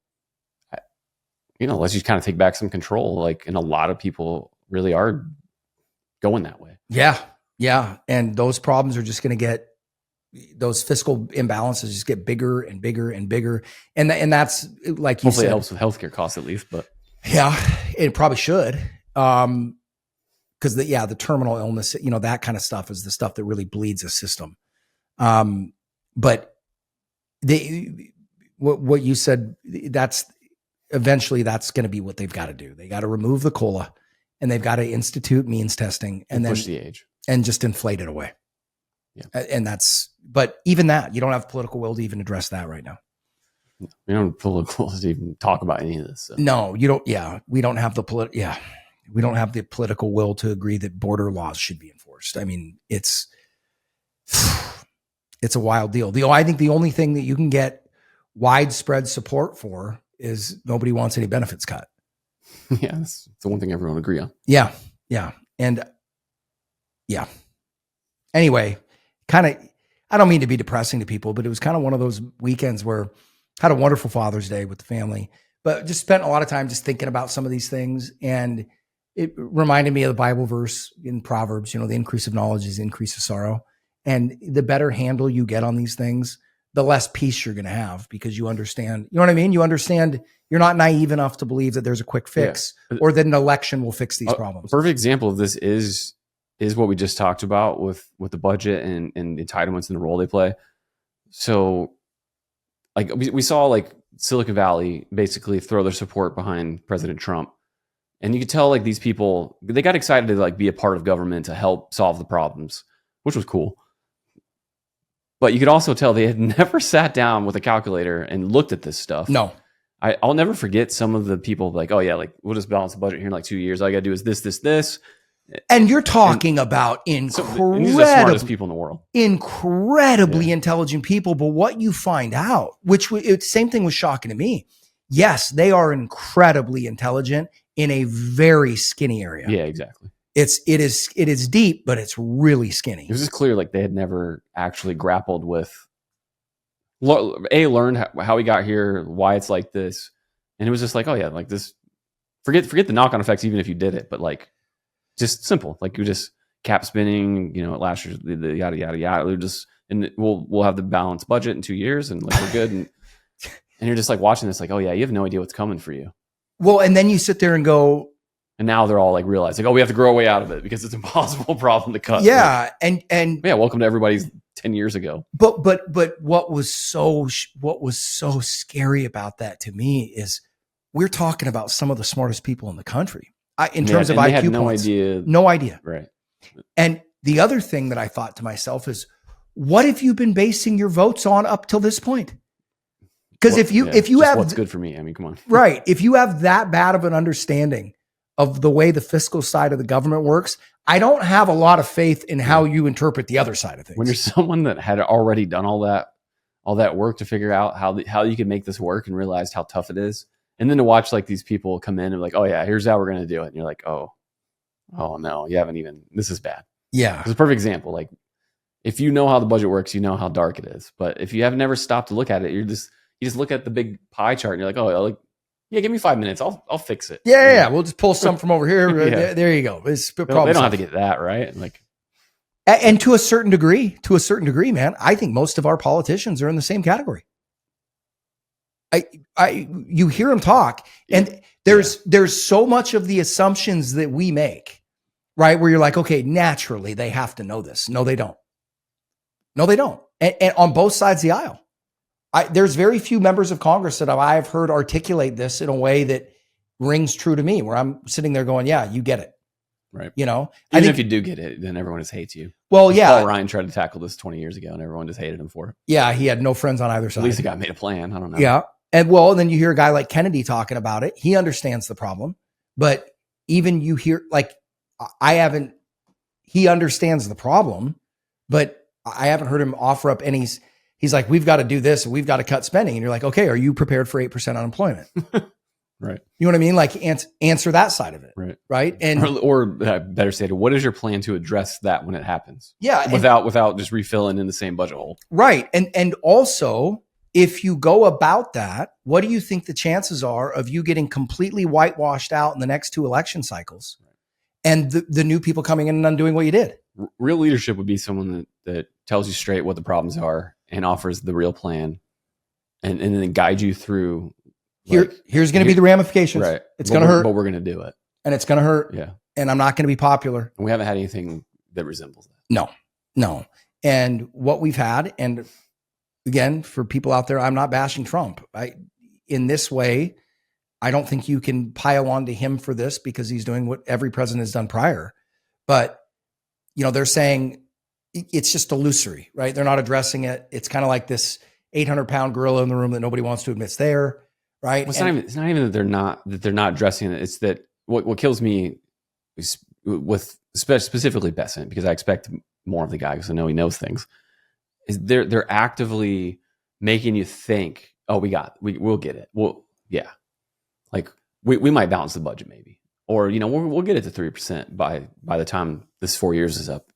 lets you kind of take back some control. Like, and a lot of people really are going that way. Yeah. And those problems are just going to get, those fiscal imbalances just get bigger and bigger and bigger. And that's, like you hopefully said, it helps with healthcare costs at least, but yeah, it probably should. Because the terminal illness, that kind of stuff is the stuff that really bleeds a system. But what you said, that's eventually that's going to be what they've got to do. They got to remove the COLA, and they've got to institute means testing, and then push the age and just inflate it away. Yeah. And but even that, you don't have political will to even address that right now. We don't have political will to even talk about any of this. So. No, you don't. Yeah. We don't have we don't have the political will to agree that border laws should be enforced. I mean, it's a wild deal. I think the only thing that you can get widespread support for is nobody wants any benefits cut. Yeah, that's the one thing everyone agree on. Yeah. And yeah. Anyway, I don't mean to be depressing to people, but it was kind of one of those weekends where I had a wonderful Father's Day with the family, but just spent a lot of time just thinking about some of these things. And it reminded me of the Bible verse in Proverbs, the increase of knowledge is the increase of sorrow. And the better handle you get on these things, the less peace you're going to have, because you understand, you know what I mean? You understand you're not naive enough to believe that there's a quick fix or that an election will fix these problems. A perfect example of this is what we just talked about with the budget and entitlements and the role they play. So like we saw like Silicon Valley basically throw their support behind President Trump. And you could tell like these people, they got excited to like be a part of government to help solve the problems, which was cool. But you could also tell they had never sat down with a calculator and looked at this stuff. No. I'll never forget some of the people like, oh yeah, like we'll just balance the budget here in like 2 years. All you gotta do is this. And you're talking about And these are the smartest people in the world. incredibly intelligent people. But what you find out, same thing was shocking to me. Yes, they are incredibly intelligent in a very skinny area. Yeah, exactly. It is deep, but it's really skinny. It was just clear like they had never actually grappled with learned how we got here, why it's like this. And it was just like, oh yeah, like this, forget the knock-on effects, even if you did it, but like just simple. Like you just cap spinning, last year, the yada, yada, yada. We're just, and we'll have the balanced budget in 2 years and like we're good. And you're just like watching this, like, oh yeah, you have no idea what's coming for you. Well, and then you sit there and go, and now they're all like realizing, oh, we have to grow our way out of it because it's an impossible problem to cut. Yeah. Like, and yeah, welcome to everybody's 10 years ago. But what was so scary about that to me is we're talking about some of the smartest people in the country in terms of IQ they had no points. idea. No idea. Right. And the other thing that I thought to myself is, what have you been basing your votes on up till this point? Because if you have what's good for me, I mean, come on. Right. If you have that bad of an understanding of the way the fiscal side of the government works, I don't have a lot of faith in how you interpret the other side of things. When you're someone that had already done all that work to figure out how you can make this work and realized how tough it is, and then to watch like these people come in and like, oh yeah, here's how we're going to do it, and you're like, oh no, you haven't even. This is bad. Yeah, it's a perfect example. Like if you know how the budget works, you know how dark it is. But if you have never stopped to look at it, you just look at the big pie chart and you're like, oh, like, yeah, give me 5 minutes. I'll fix it. Yeah. We'll just pull some from over here. Yeah. There you go. It's they don't have to get that right. Like, and to a certain degree, man, I think most of our politicians are in the same category. You hear them talk, and there's so much of the assumptions that we make, right? Where you're like, okay, naturally they have to know this. No, they don't. And on both sides of the aisle. There's very few members of Congress that I've heard articulate this in a way that rings true to me, where I'm sitting there going, yeah, you get it. Right. Even if you do get it, then everyone just hates you. Well, yeah. Paul Ryan tried to tackle this 20 years ago and everyone just hated him for it. Yeah. He had no friends on either side. At least the guy made a plan. I don't know. Yeah. And then you hear a guy like Kennedy talking about it. He understands the problem, but even you hear like, he understands the problem, but I haven't heard him offer up any. He's like, we've got to do this and we've got to cut spending. And you're like, okay, are you prepared for 8% unemployment? Right. You know what I mean? Like answer that side of it. Right. Right. And or better stated, what is your plan to address that when it happens? Yeah. Without just refilling in the same budget hole. Right. And also, if you go about that, what do you think the chances are of you getting completely whitewashed out in the next 2 election cycles and the new people coming in and undoing what you did? Real leadership would be someone that tells you straight what the problems are and offers the real plan and then guide you through. Here's going to be the ramifications. Right. It's going to hurt. But we're going to do it. And it's going to hurt. Yeah. And I'm not going to be popular. And we haven't had anything that resembles that. No. And what we've had, and again, for people out there, I'm not bashing Trump. In this way, I don't think you can pile on to him for this because he's doing what every president has done prior. But, they're saying it's just illusory, right? They're not addressing it. It's kind of like this 800-pound gorilla in the room that nobody wants to admit's there, right? Well, it's not even that they're not addressing it. It's that what kills me is with specifically Bessent, because I expect more of the guy because I know he knows things, is they're actively making you think, oh, we'll get it. Well, yeah. Like we might balance the budget maybe, or, we'll get it to 3% by the time this 4 years is up.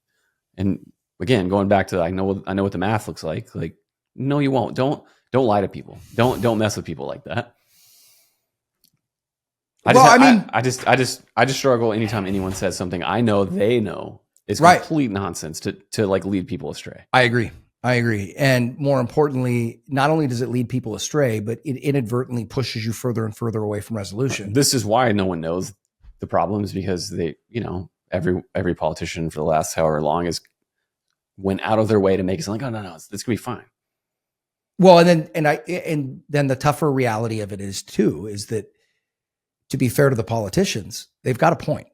And again, going back to, I know what the math looks like. Like, no, you won't. Don't lie to people. Don't mess with people like that. I just struggle anytime anyone says something I know they know is complete nonsense to like lead people astray. I agree. And more importantly, not only does it lead people astray, but it inadvertently pushes you further and further away from resolution. This is why no one knows the problems, because they, every politician for the last however long went out of their way to make it sound like, oh, no, it's going to be fine. Well, and then the tougher reality of it is that, to be fair to the politicians, they've got a point.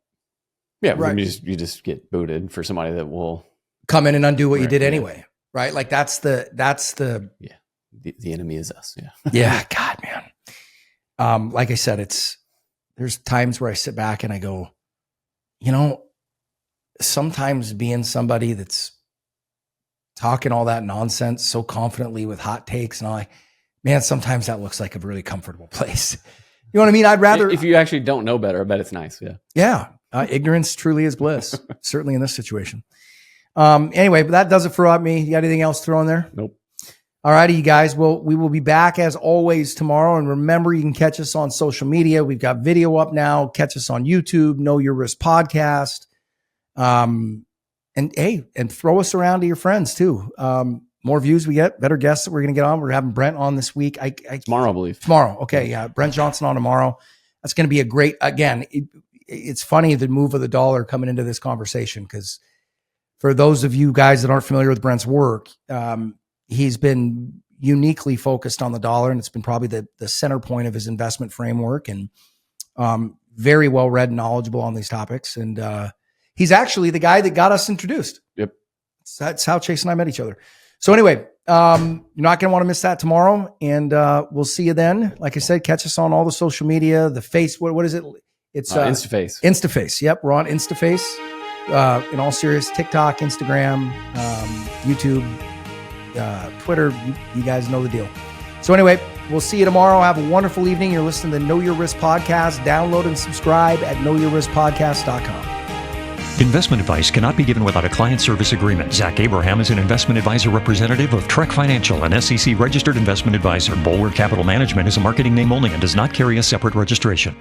Yeah, right. You just get booted for somebody that will come in and undo what you did anyway, right? Like that's the the enemy is us. Yeah, yeah. God, man. Like I said, there's times where I sit back and I go, sometimes being somebody that's talking all that nonsense so confidently with hot takes and all, man, sometimes that looks like a really comfortable place. You know what I mean? I'd rather, if you actually don't know better, I bet it's nice. Yeah. Yeah. Ignorance truly is bliss, certainly in this situation. Anyway, but that does it for me. You got anything else to throw in there? Nope. All righty, you guys. Well, we will be back as always tomorrow. And remember, you can catch us on social media. We've got video up now. Catch us on YouTube, Know Your Risk Podcast. And throw us around to your friends too. More views we get, better guests that we're going to get on. We're having Brent on this week. Tomorrow, I believe. Tomorrow. Okay. Yeah. Brent Johnson on tomorrow. That's going to be a great, again, it's funny the move of the dollar coming into this conversation, because for those of you guys that aren't familiar with Brent's work, he's been uniquely focused on the dollar, and it's been probably the center point of his investment framework, and very well read and knowledgeable on these topics. And he's actually the guy that got us introduced. Yep. That's how Chase and I met each other. So anyway, you're not going to want to miss that tomorrow, and we'll see you then. Like I said, catch us on all the social media, the face. What is it? It's Instaface. Instaface. Yep, we're on Instaface. In all serious, TikTok, Instagram, YouTube, Twitter. You guys know the deal. So anyway, we'll see you tomorrow. Have a wonderful evening. You're listening to the Know Your Risk Podcast. Download and subscribe at knowyourriskpodcast.com. Investment advice cannot be given without a client service agreement. Zach Abraham is an investment advisor representative of Trek Financial, an SEC-registered investment advisor. Bulwark Capital Management is a marketing name only and does not carry a separate registration.